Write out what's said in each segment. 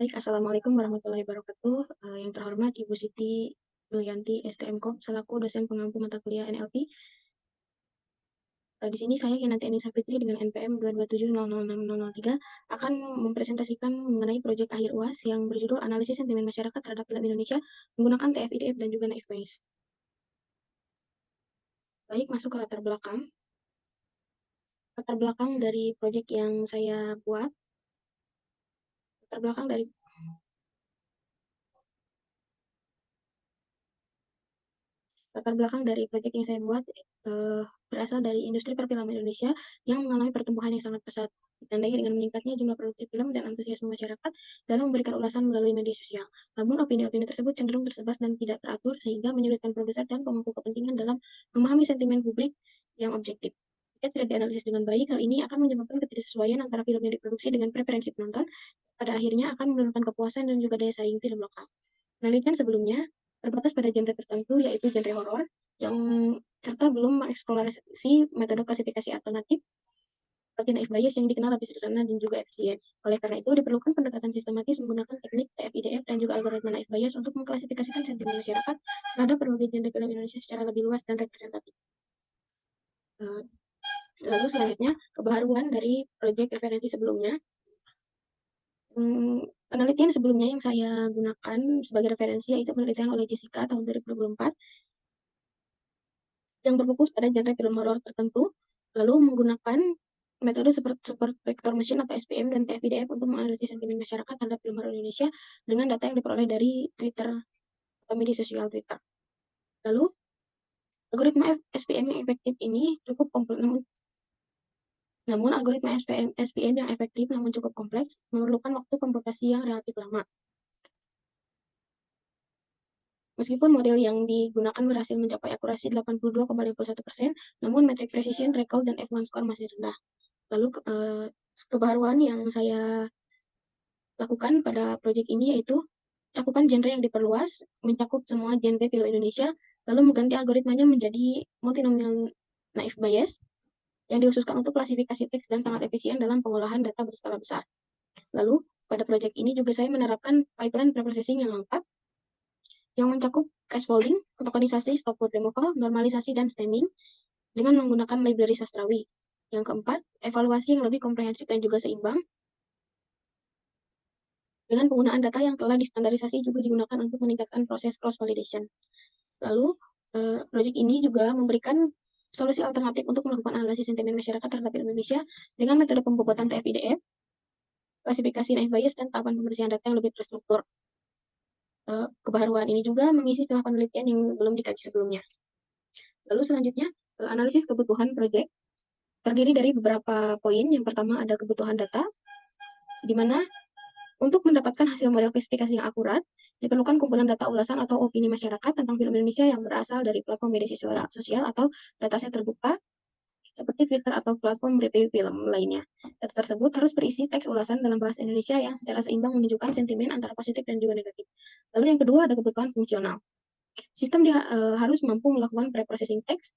Baik, Assalamualaikum warahmatullahi wabarakatuh. Yang terhormat Ibu Siti Yulianti, STMKOP, selaku dosen pengampu mata kuliah NLP. Di sini saya Yananti Anissa Fitri dengan NPM 227006003 akan mempresentasikan mengenai proyek akhir UAS yang berjudul Analisis Sentimen Masyarakat Terhadap Film Indonesia menggunakan TF-IDF dan juga NFBase. Baik, masuk ke latar belakang. Latar belakang dari proyek yang saya buat. Latar belakang dari proyek yang saya buat berasal dari industri perfilman Indonesia yang mengalami pertumbuhan yang sangat pesat, ditandai dengan meningkatnya jumlah produksi film dan antusiasme masyarakat dalam memberikan ulasan melalui media sosial. Namun, opini-opini tersebut cenderung tersebar dan tidak teratur, sehingga menyulitkan produser dan pemangku kepentingan dalam memahami sentimen publik yang objektif. Jika tidak dianalisis dengan baik, hal ini akan menyebabkan ketidaksesuaian antara film yang diproduksi dengan preferensi penonton, pada akhirnya akan menurunkan kepuasan dan juga daya saing film lokal. Penelitian sebelumnya terbatas pada genre tertentu, yaitu genre horor, yang serta belum mengeksplorasi metode klasifikasi alternatif seperti naive Bayes yang dikenal lebih sederhana dan juga efisien. Oleh karena itu, diperlukan pendekatan sistematis menggunakan teknik TF-IDF dan juga algoritma naive Bayes untuk mengklasifikasikan sentimen masyarakat terhadap berbagai genre film Indonesia secara lebih luas dan representatif. Lalu selanjutnya, kebaharuan dari proyek referensi sebelumnya. Penelitian sebelumnya yang saya gunakan sebagai referensi yaitu penelitian oleh Jessica tahun 2024 yang berfokus pada genre film horor tertentu, lalu menggunakan metode Support Vector Machine atau SVM dan TF-IDF untuk menganalisis sentimen masyarakat terhadap film horor Indonesia dengan data yang diperoleh dari Twitter atau media sosial Twitter. Lalu, algoritma SVM yang efektif ini cukup kompleks, namun algoritma SVM yang efektif namun cukup kompleks memerlukan waktu komputasi yang relatif lama. Meskipun model yang digunakan berhasil mencapai akurasi 82,51%, namun metric precision, recall, dan F1 score masih rendah. Lalu kebaruan yang saya lakukan pada proyek ini yaitu cakupan genre yang diperluas, mencakup semua genre film Indonesia, lalu mengganti algoritmanya menjadi multinomial naive Bayes yang dikhususkan untuk klasifikasi teks dan sangat efisien dalam pengolahan data berskala besar. Lalu, pada proyek ini juga saya menerapkan pipeline preprocessing yang lengkap, yang mencakup scaffolding, tokenisasi, stop word removal, normalisasi, dan stemming dengan menggunakan library sastrawi. Yang keempat, evaluasi yang lebih komprehensif dan juga seimbang dengan penggunaan data yang telah distandarisasi juga digunakan untuk meningkatkan proses cross-validation. Lalu, proyek ini juga memberikan solusi alternatif untuk melakukan analisis sentimen masyarakat terhadap Indonesia dengan metode pembobotan TF-IDF, klasifikasi naive Bayes, dan tahapan pembersihan data yang lebih terstruktur. Kebaruan ini juga mengisi celah penelitian yang belum dikaji sebelumnya. Lalu selanjutnya, analisis kebutuhan proyek terdiri dari beberapa poin. Yang pertama ada kebutuhan data, di mana untuk mendapatkan hasil model klasifikasi yang akurat, diperlukan kumpulan data ulasan atau opini masyarakat tentang film Indonesia yang berasal dari platform media sosial atau dataset terbuka, seperti Twitter atau platform review film lainnya. Data tersebut harus berisi teks ulasan dalam bahasa Indonesia yang secara seimbang menunjukkan sentimen antara positif dan juga negatif. Lalu yang kedua ada kebutuhan fungsional. Sistem harus mampu melakukan pre-processing teks,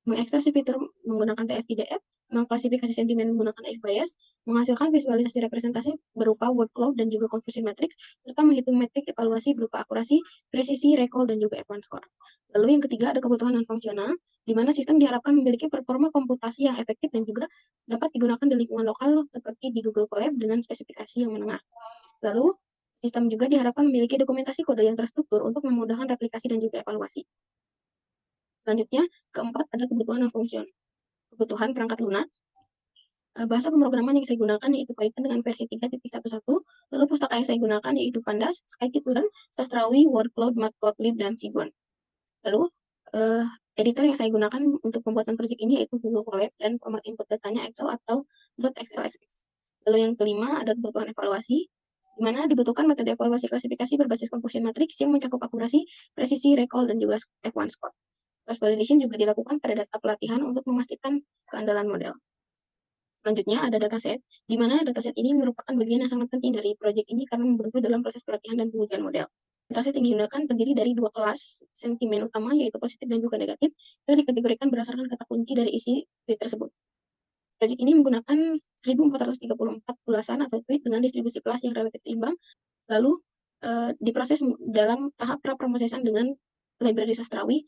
mengekstraksi fitur menggunakan TF-IDF, mengklasifikasi sentimen menggunakan F-Bias, menghasilkan visualisasi representasi berupa word cloud dan juga conversion matrix, serta menghitung metrik evaluasi berupa akurasi, presisi, recall, dan juga F1 score. Lalu yang ketiga ada kebutuhan non-fungsional, di mana sistem diharapkan memiliki performa komputasi yang efektif dan juga dapat digunakan di lingkungan lokal seperti di Google Colab dengan spesifikasi yang menengah. Lalu, sistem juga diharapkan memiliki dokumentasi kode yang terstruktur untuk memudahkan replikasi dan juga evaluasi. Selanjutnya, keempat ada kebutuhan non-fungsional. Kebutuhan perangkat lunak. Bahasa pemrograman yang saya gunakan yaitu Python dengan versi 3.11, lalu pustaka yang saya gunakan yaitu Pandas, Scikit-learn, Sastrawi, Wordcloud, Matplotlib, dan Seaborn. Lalu, editor yang saya gunakan untuk pembuatan proyek ini yaitu Google Colab dan format input datanya Excel atau .xlsx. Lalu yang kelima ada kebutuhan evaluasi, di mana dibutuhkan metode evaluasi klasifikasi berbasis conversion matrix yang mencakup akurasi, presisi, recall, dan juga F1 score. Cross-validation juga dilakukan pada data pelatihan untuk memastikan keandalan model. Selanjutnya ada dataset, di mana dataset ini merupakan bagian yang sangat penting dari proyek ini karena membantu dalam proses pelatihan dan pengujian model. Dataset yang digunakan terdiri dari dua kelas sentimen utama, yaitu positif dan juga negatif, yang dikategorikan berdasarkan kata kunci dari isi tweet tersebut. Proyek ini menggunakan 1434 ulasan atau tweet dengan distribusi kelas yang relatif seimbang. lalu diproses dalam tahap prapromsesan dengan library sastrawi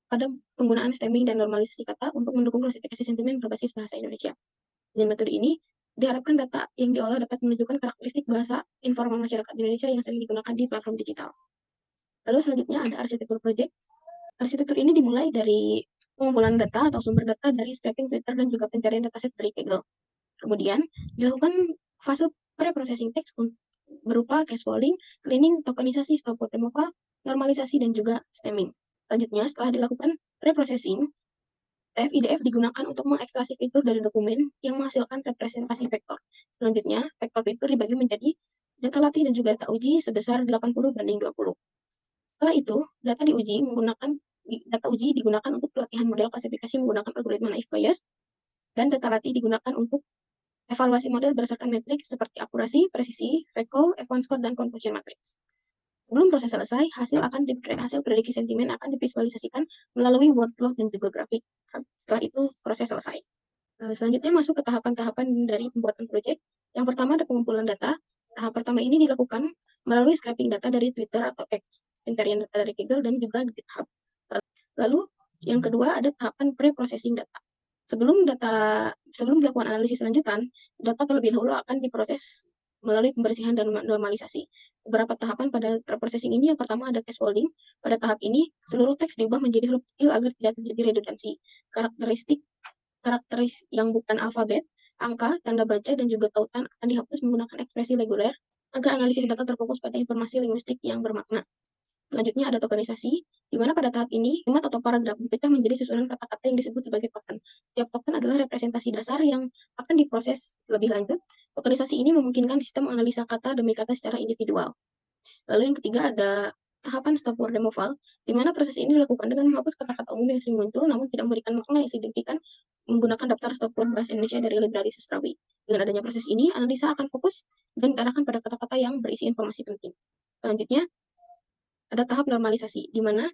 pada penggunaan stemming dan normalisasi kata untuk mendukung klasifikasi sentimen berbasis bahasa Indonesia. Dengan metode ini, diharapkan data yang diolah dapat menunjukkan karakteristik bahasa informal masyarakat Indonesia yang sering digunakan di platform digital. Lalu selanjutnya ada arsitektur project. Arsitektur ini dimulai dari pengumpulan data atau sumber data dari scraping Twitter dan juga pencarian dataset dari Kaggle. Kemudian dilakukan fase pre-processing teks berupa cascoding, cleaning, tokenisasi, stop word removal, normalisasi, dan juga stemming. Selanjutnya, setelah dilakukan pre-processing, TF-IDF digunakan untuk mengekstraksi fitur dari dokumen yang menghasilkan representasi vektor. Selanjutnya, vektor fitur dibagi menjadi data latih dan juga data uji sebesar 80/20. Setelah itu, data uji digunakan untuk pelatihan model klasifikasi menggunakan algoritma naive Bayes, dan data latih digunakan untuk evaluasi model berdasarkan metrik seperti akurasi, presisi, recall, F1 score, dan confusion matrix. Sebelum proses selesai, hasil prediksi sentimen akan divisualisasikan melalui workflow dan juga grafik. Setelah itu, proses selesai. Selanjutnya masuk ke tahapan-tahapan dari pembuatan proyek. Yang pertama ada pengumpulan data. Tahap pertama ini dilakukan melalui scraping data dari Twitter atau X, pencarian data dari Kaggle, dan juga GitHub. Lalu, yang kedua ada tahapan pre-processing data. Sebelum dilakukan analisis lanjutan, data terlebih dahulu akan diproses melalui pembersihan dan normalisasi. Beberapa tahapan pada processing ini, yang pertama ada cascoding. Pada tahap ini, seluruh teks diubah menjadi huruf kecil agar tidak terjadi redundansi. Karakteris yang bukan alfabet, angka, tanda baca, dan juga tautan akan dihapus menggunakan ekspresi reguler agar analisis data terfokus pada informasi linguistik yang bermakna. Selanjutnya ada tokenisasi, di mana pada tahap ini, kalimat atau paragraf dipecah menjadi susunan kata-kata yang disebut sebagai token. Setiap token adalah representasi dasar yang akan diproses lebih lanjut. Tokenisasi ini memungkinkan sistem menganalisa kata demi kata secara individual. Lalu yang ketiga ada tahapan stop word removal, di mana proses ini dilakukan dengan menghapus kata-kata umum yang sering muncul namun tidak memberikan makna yang signifikan menggunakan daftar stop word bahasa Indonesia dari library sastrawi. Dengan adanya proses ini, analisa akan fokus dan diarahkan pada kata-kata yang berisi informasi penting. Selanjutnya, ada tahap normalisasi, di mana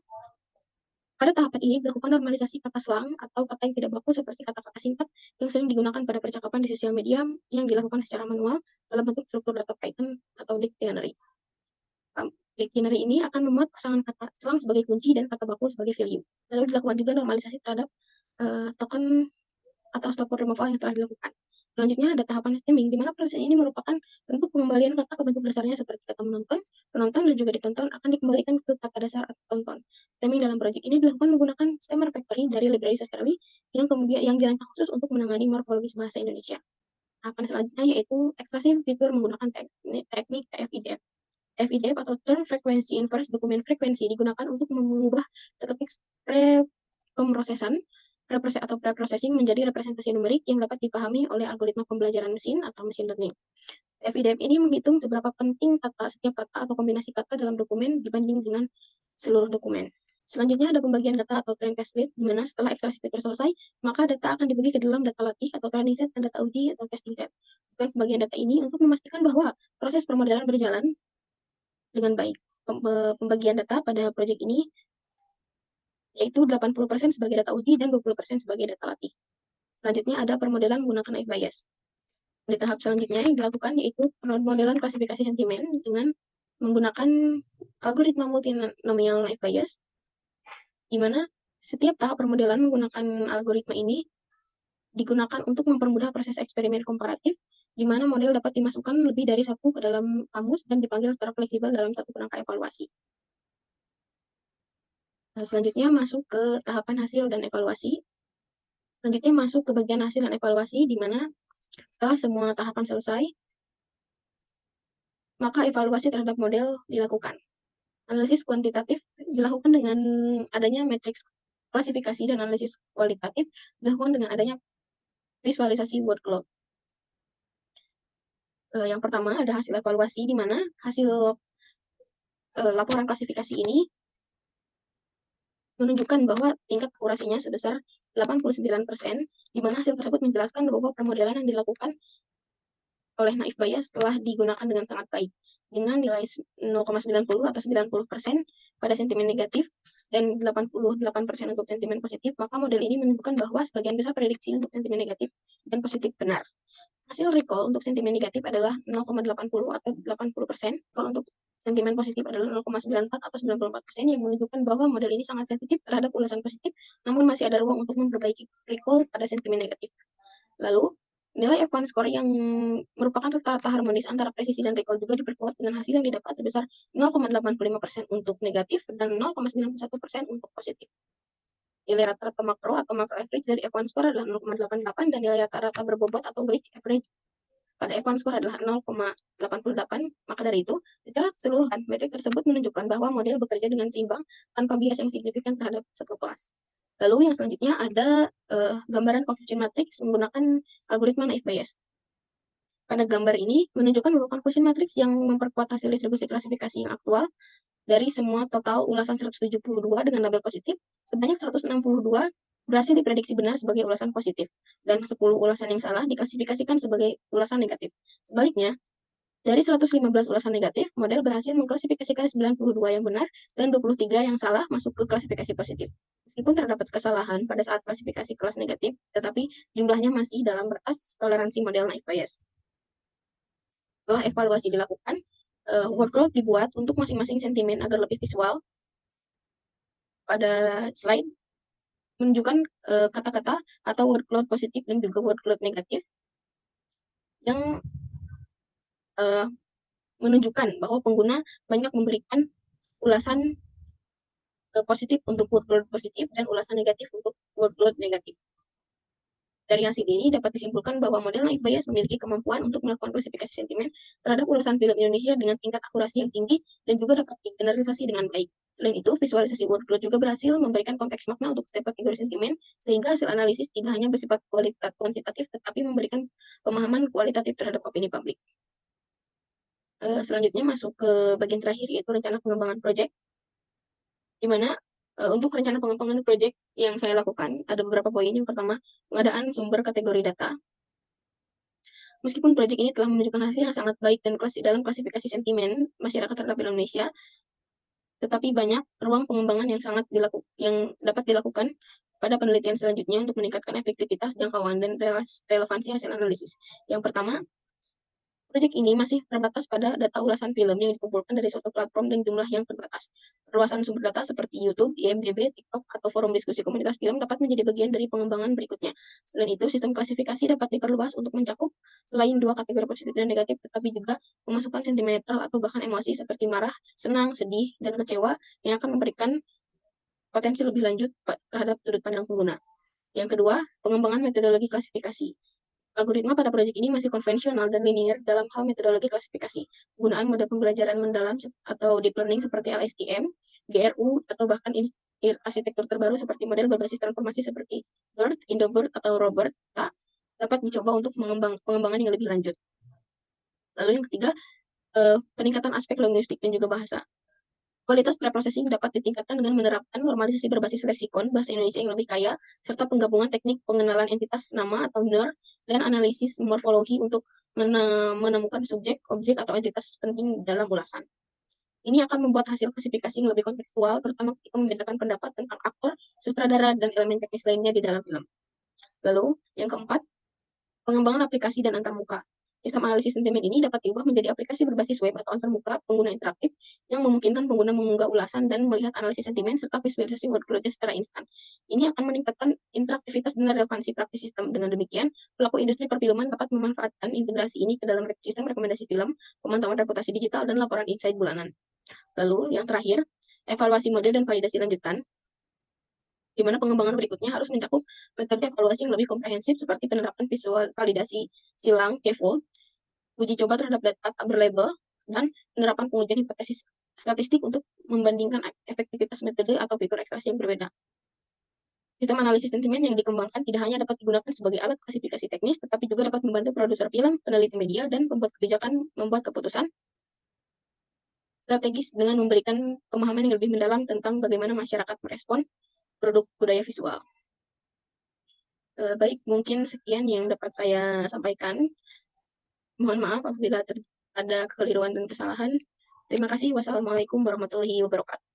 pada tahapan ini dilakukan normalisasi kata slang atau kata yang tidak baku seperti kata-kata singkat yang sering digunakan pada percakapan di sosial media yang dilakukan secara manual dalam bentuk struktur data Python atau dictionary. Dictionary ini akan memuat pasangan kata slang sebagai kunci dan kata baku sebagai value. Lalu dilakukan juga normalisasi terhadap token atau stop word removal yang telah dilakukan. Selanjutnya ada tahapan stemming, di mana proses ini merupakan bentuk pengembalian kata ke bentuk dasarnya seperti kata menonton, penonton, dan juga ditonton akan dikembalikan ke kata dasar atau tonton. Stemming dalam proyek ini dilakukan menggunakan stemmer factory dari library sastrawi yang kemudian dirancang khusus untuk menangani morfologis bahasa Indonesia. Tahapan selanjutnya yaitu ekstraksi fitur menggunakan teknik TF-IDF. TF-IDF atau Term Frequency Inverse Dokumen Frekuensi digunakan untuk mengubah data teks pre-pemrosesan atau pre-processing menjadi representasi numerik yang dapat dipahami oleh algoritma pembelajaran mesin atau machine learning. FIDF ini menghitung seberapa penting setiap kata atau kombinasi kata dalam dokumen dibanding dengan seluruh dokumen. Selanjutnya ada pembagian data atau training test bed, di mana setelah ekstraksi fitur selesai, maka data akan dibagi ke dalam data latih atau training set dan data uji atau testing set. Dengan pembagian data ini untuk memastikan bahwa proses permodelan berjalan dengan baik. Pembagian data pada proyek ini yaitu 80% sebagai data uji dan 20% sebagai data latih. Selanjutnya ada permodelan menggunakan naive Bayes. Di tahap selanjutnya yang dilakukan yaitu permodelan klasifikasi sentimen dengan menggunakan algoritma multinomial naive Bayes, di mana setiap tahap permodelan menggunakan algoritma ini digunakan untuk mempermudah proses eksperimen komparatif, di mana model dapat dimasukkan lebih dari satu ke dalam kamus dan dipanggil secara fleksibel dalam satu kerangka evaluasi. Selanjutnya masuk ke tahapan hasil dan evaluasi. Selanjutnya masuk ke bagian hasil dan evaluasi, di mana setelah semua tahapan selesai, maka evaluasi terhadap model dilakukan. Analisis kuantitatif dilakukan dengan adanya matriks klasifikasi dan analisis kualitatif dilakukan dengan adanya visualisasi word cloud. Yang pertama ada hasil evaluasi, di mana hasil laporan klasifikasi ini menunjukkan bahwa tingkat akurasinya sebesar 89%, di mana hasil tersebut menjelaskan bahwa permodelan yang dilakukan oleh naive Bayes telah digunakan dengan sangat baik, dengan nilai 0,90 atau 90% pada sentimen negatif dan 88% untuk sentimen positif, maka model ini menunjukkan bahwa sebagian besar prediksi untuk sentimen negatif dan positif benar. Hasil recall untuk sentimen negatif adalah 0,80 atau 80%. Kalau untuk sentimen positif adalah 0,94 atau 94% yang menunjukkan bahwa model ini sangat sensitif terhadap ulasan positif, namun masih ada ruang untuk memperbaiki recall pada sentimen negatif. Lalu, nilai F1 score yang merupakan rata-rata harmonis antara presisi dan recall juga diperkuat dengan hasil yang didapat sebesar 0,85% untuk negatif dan 0,91% untuk positif. Nilai rata-rata makro atau makro average dari F1 score adalah 0,88 dan nilai rata-rata berbobot atau weighted average pada F1 score adalah 0,88. Maka dari itu, secara keseluruhan, metrik tersebut menunjukkan bahwa model bekerja dengan seimbang tanpa bias yang signifikan terhadap satu kelas. Lalu yang selanjutnya ada gambaran confusion matrix menggunakan algoritma naive Bayes. Pada gambar ini menunjukkan merupakan Gaussian matrix yang memperkuat hasil distribusi klasifikasi yang aktual dari semua total ulasan 172 dengan label positif, sebanyak 162 berhasil diprediksi benar sebagai ulasan positif, dan 10 ulasan yang salah diklasifikasikan sebagai ulasan negatif. Sebaliknya, dari 115 ulasan negatif, model berhasil mengklasifikasikan 92 yang benar dan 23 yang salah masuk ke klasifikasi positif. Meskipun terdapat kesalahan pada saat klasifikasi kelas negatif, tetapi jumlahnya masih dalam batas toleransi model naive Bayes. Setelah evaluasi dilakukan, workload dibuat untuk masing-masing sentimen agar lebih visual. Pada slide menunjukkan kata-kata atau workload positif dan juga workload negatif yang menunjukkan bahwa pengguna banyak memberikan ulasan positif untuk workload positif dan ulasan negatif untuk workload negatif. Dari hasil ini dapat disimpulkan bahwa model naive Bayes memiliki kemampuan untuk melakukan klasifikasi sentimen terhadap ulasan film Indonesia dengan tingkat akurasi yang tinggi dan juga dapat digeneralisasi dengan baik. Selain itu, visualisasi workload juga berhasil memberikan konteks makna untuk setiap kategori sentimen, sehingga hasil analisis tidak hanya bersifat kuantitatif, tetapi memberikan pemahaman kualitatif terhadap opini publik. Selanjutnya masuk ke bagian terakhir, yaitu rencana pengembangan proyek, di mana untuk rencana pengembangan proyek yang saya lakukan, ada beberapa poin. Yang pertama, pengadaan sumber kategori data. Meskipun proyek ini telah menunjukkan hasil yang sangat baik dan dalam klasifikasi sentimen masyarakat terhadap Indonesia, tetapi banyak ruang pengembangan yang dapat dilakukan pada penelitian selanjutnya untuk meningkatkan efektivitas, jangkauan, dan relevansi hasil analisis. Yang pertama, proyek ini masih terbatas pada data ulasan film yang dikumpulkan dari suatu platform dan jumlah yang terbatas. Perluasan sumber data seperti YouTube, IMDb, TikTok, atau forum diskusi komunitas film dapat menjadi bagian dari pengembangan berikutnya. Selain itu, sistem klasifikasi dapat diperluas untuk mencakup selain dua kategori positif dan negatif, tetapi juga memasukkan sentimen netral atau bahkan emosi seperti marah, senang, sedih, dan kecewa yang akan memberikan potensi lebih lanjut terhadap sudut pandang pengguna. Yang kedua, pengembangan metodologi klasifikasi. Algoritma pada proyek ini masih konvensional dan linear dalam hal metodologi klasifikasi. Penggunaan mode pembelajaran mendalam atau deep learning seperti LSTM, GRU, atau bahkan arsitektur terbaru seperti model berbasis transformasi seperti BERT, IndoBERT, atau RoBERT dapat dicoba untuk pengembangan yang lebih lanjut. Lalu yang ketiga, peningkatan aspek linguistik dan juga bahasa. Kualitas preprocessing dapat ditingkatkan dengan menerapkan normalisasi berbasis leksikon bahasa Indonesia yang lebih kaya, serta penggabungan teknik pengenalan entitas nama atau NER, dan analisis morfologi untuk menemukan subjek, objek, atau entitas penting dalam ulasan. Ini akan membuat hasil klasifikasi yang lebih kontekstual, terutama ketika membedakan pendapat tentang aktor, sutradara, dan elemen teknis lainnya di dalam film. Lalu, yang keempat, pengembangan aplikasi dan antarmuka. Sistem analisis sentimen ini dapat diubah menjadi aplikasi berbasis web atau antarmuka pengguna interaktif yang memungkinkan pengguna mengunggah ulasan dan melihat analisis sentimen serta visualisasi workload secara instan. Ini akan meningkatkan interaktivitas dan relevansi praktis sistem. Dengan demikian, pelaku industri perfilman dapat memanfaatkan integrasi ini ke dalam sistem rekomendasi film, pemantauan reputasi digital, dan laporan insight bulanan. Lalu, yang terakhir, evaluasi model dan validasi lanjutan, di mana pengembangan berikutnya harus mencakup metode evaluasi yang lebih komprehensif seperti penerapan visual validasi silang (scaffold), uji coba terhadap data tak berlabel, dan penerapan pengujian hipotesis statistik untuk membandingkan efektivitas metode atau fitur ekstraksi yang berbeda. Sistem analisis sentimen yang dikembangkan tidak hanya dapat digunakan sebagai alat klasifikasi teknis, tetapi juga dapat membantu produser film, peneliti media, dan pembuat kebijakan membuat keputusan strategis dengan memberikan pemahaman yang lebih mendalam tentang bagaimana masyarakat merespon produk budaya visual. Baik, mungkin sekian yang dapat saya sampaikan. Mohon maaf apabila ada kekeliruan dan kesalahan. Terima kasih. Wassalamualaikum warahmatullahi wabarakatuh.